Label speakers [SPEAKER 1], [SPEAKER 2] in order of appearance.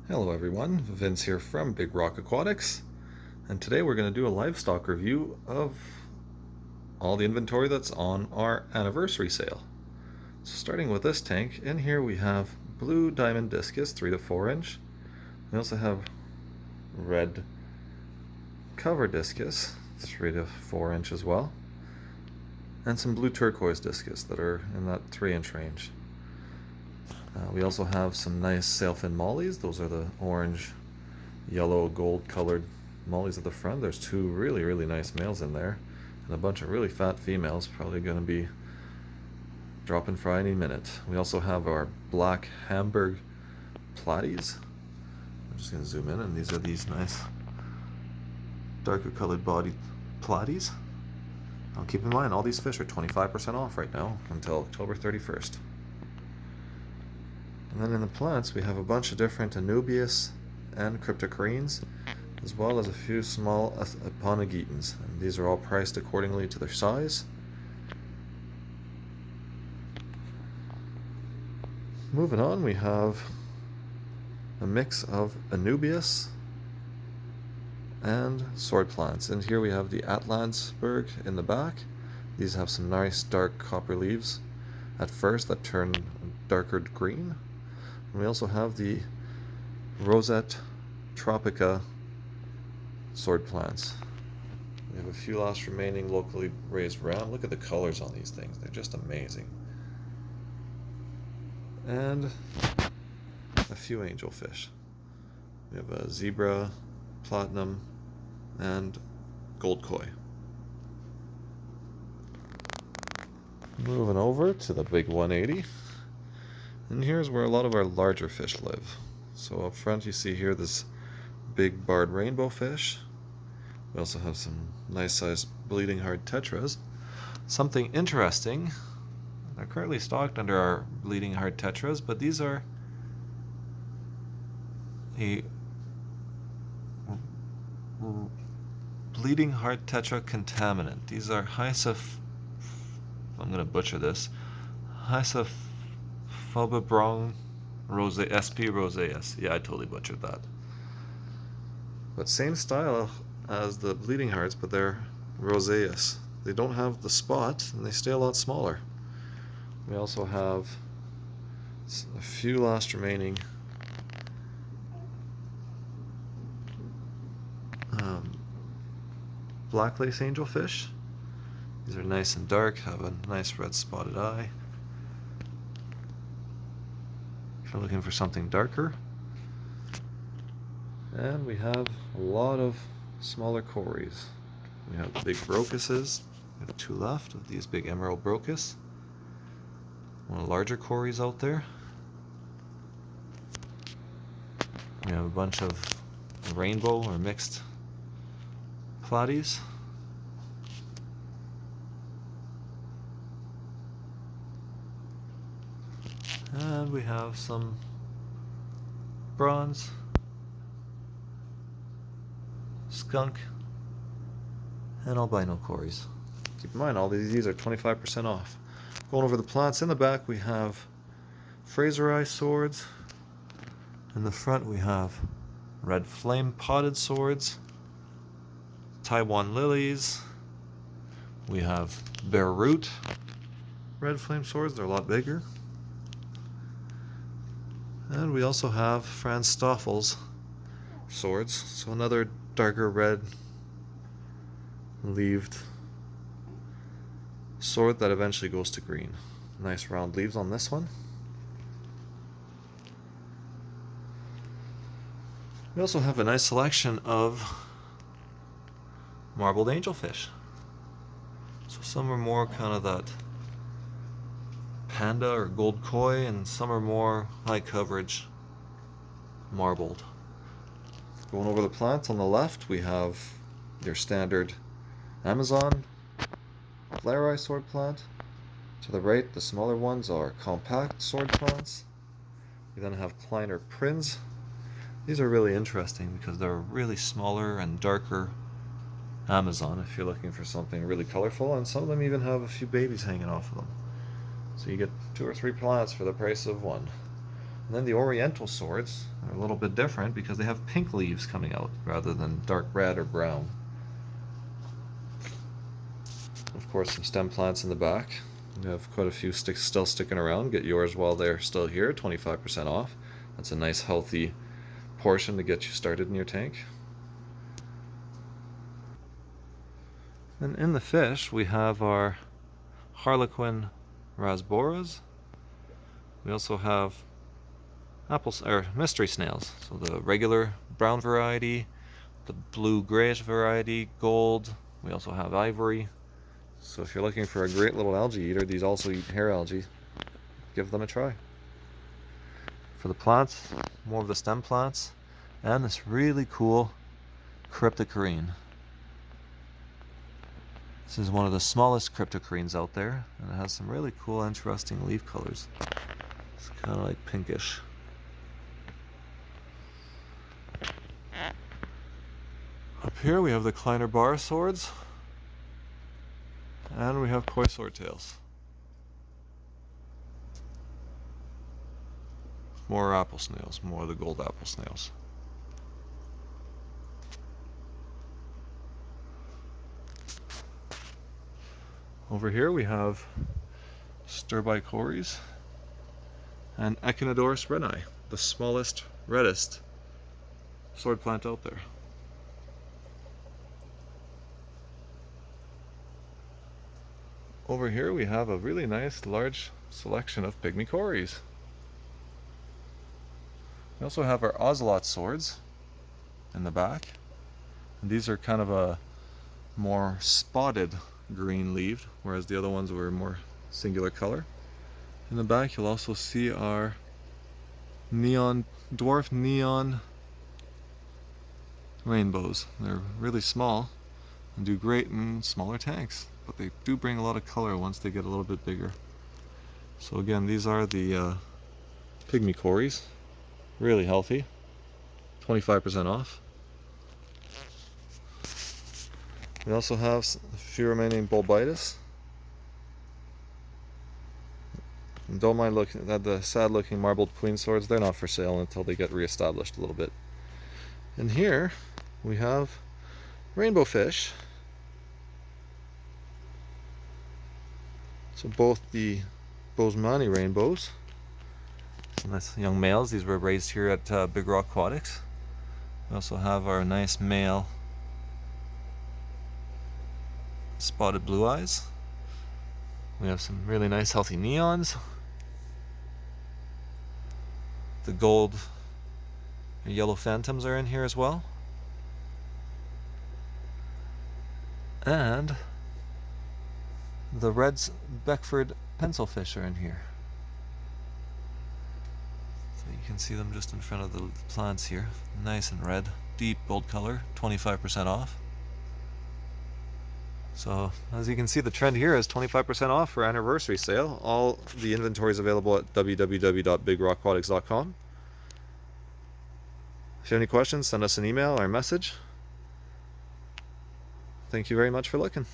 [SPEAKER 1] Hello everyone, Vince here from Big Rock Aquatics, and today we're going to do a livestock review of all the inventory that's on our anniversary sale. So starting with this tank, in here we have blue diamond discus 3 to 4 inch. We also have red cover discus 3 to 4 inch as well, and some blue turquoise discus that are in that 3-inch range. We also have some nice sailfin mollies. Those are the orange, yellow, gold colored mollies at the front. There's two really nice males in there and a bunch of really fat females, probably going to be dropping fry any minute. We also have our black Hamburg platies. I'm just going to zoom in, and these are these nice darker colored body platies. Now keep in mind, all these fish are 25% off right now until October 31st. And then in the plants we have a bunch of different anubias and cryptocorynes, as well as a few small aponogetons, and these are all priced accordingly to their size. Moving on, we have a mix of anubias and sword plants, and here we have the Atlantsberg in the back. These have some nice dark copper leaves at first that turn darker green. And we also have the Rosette Tropica sword plants. We have a few last remaining locally raised round. Look at the colors on these things, they're just amazing. And a few angelfish. We have a zebra, platinum, and gold koi. Moving over to the big 180. And here's where a lot of our larger fish live. So up front you see here this big barred rainbow fish. We also have some nice sized bleeding heart tetras. Something interesting, they're currently stocked under our bleeding heart tetras, but these are a bleeding heart tetra contaminant. These are I'm going to butcher this, Phobobrong SP roseus. Yeah, I totally butchered that. But same style as the bleeding hearts, but they're roseus. They don't have the spot, and they stay a lot smaller. We also have a few last remaining black lace angelfish. These are nice and dark, have a nice red spotted eye. If you're looking for something darker. And we have a lot of smaller cories. We have big brocuses. We have two left of these big emerald brocus. One of the larger cories out there. We have a bunch of rainbow or mixed platies. And we have some bronze, skunk, and albino cories. Keep in mind, all these are 25% off. Going over the plants, in the back we have Fraser eye swords. In the front we have red flame potted swords, Taiwan lilies. We have bare root red flame swords, they're a lot bigger. And we also have Franz Stoffel's swords, so another darker red leaved sword that eventually goes to green. Nice round leaves on this one. We also have a nice selection of marbled angelfish. So some are more kind of that panda or gold koi, and some are more high coverage marbled. Going over the plants, on the left we have your standard Amazon glare eye sword plant. To the right, the smaller ones are compact sword plants. We then have Kleiner Prinz. These are really interesting because they're really smaller and darker Amazon if you're looking for something really colorful, and some of them even have a few babies hanging off of them. So you get 2 or 3 plants for the price of one. And then the oriental swords are a little bit different because they have pink leaves coming out rather than dark red or brown. Of course, some stem plants in the back. We have quite a few sticks still sticking around. Get yours while they're still here, 25% off. That's a nice healthy portion to get you started in your tank. And in the fish, we have our Harlequin rasboras. We also have mystery snails. So the regular brown variety, the blue grayish variety, gold. We also have ivory. So if you're looking for a great little algae eater, these also eat hair algae. Give them a try. For the plants, more of the stem plants, and this really cool cryptocoryne. This is one of the smallest cryptocorynes out there, and it has some really cool, interesting leaf colors. It's kind of like pinkish. Up here we have the Kleiner bar swords, and we have koi swordtails. More apple snails, more of the gold apple snails. Over here we have Sturbicories and Echinodorus renai, the smallest, reddest sword plant out there. Over here we have a really nice large selection of pygmicories. We also have our ocelot swords in the back, and these are kind of a more spotted green leaved, whereas the other ones were more singular color. In the back you'll also see our dwarf neon rainbows. They're really small and do great in smaller tanks, but they do bring a lot of color once they get a little bit bigger. So again, these are the pygmicories, really healthy, 25% off. We also have a few remaining bulbitis. And don't mind looking at the sad looking marbled queen swords, they're not for sale until they get reestablished a little bit. And here we have rainbow fish. So both the Bosemani rainbows, some nice young males. These were raised here at Big Rock Aquatics. We also have our nice male spotted blue eyes. We have some really nice healthy neons. The gold and yellow phantoms are in here as well. And the red Beckford pencilfish are in here. So you can see them just in front of the plants here. Nice and red, deep gold color, 25% off. So as you can see, the trend here is 25% off for anniversary sale. All the inventory is available at www.bigrockaquatics.com. If you have any questions, send us an email or a message. Thank you very much for looking.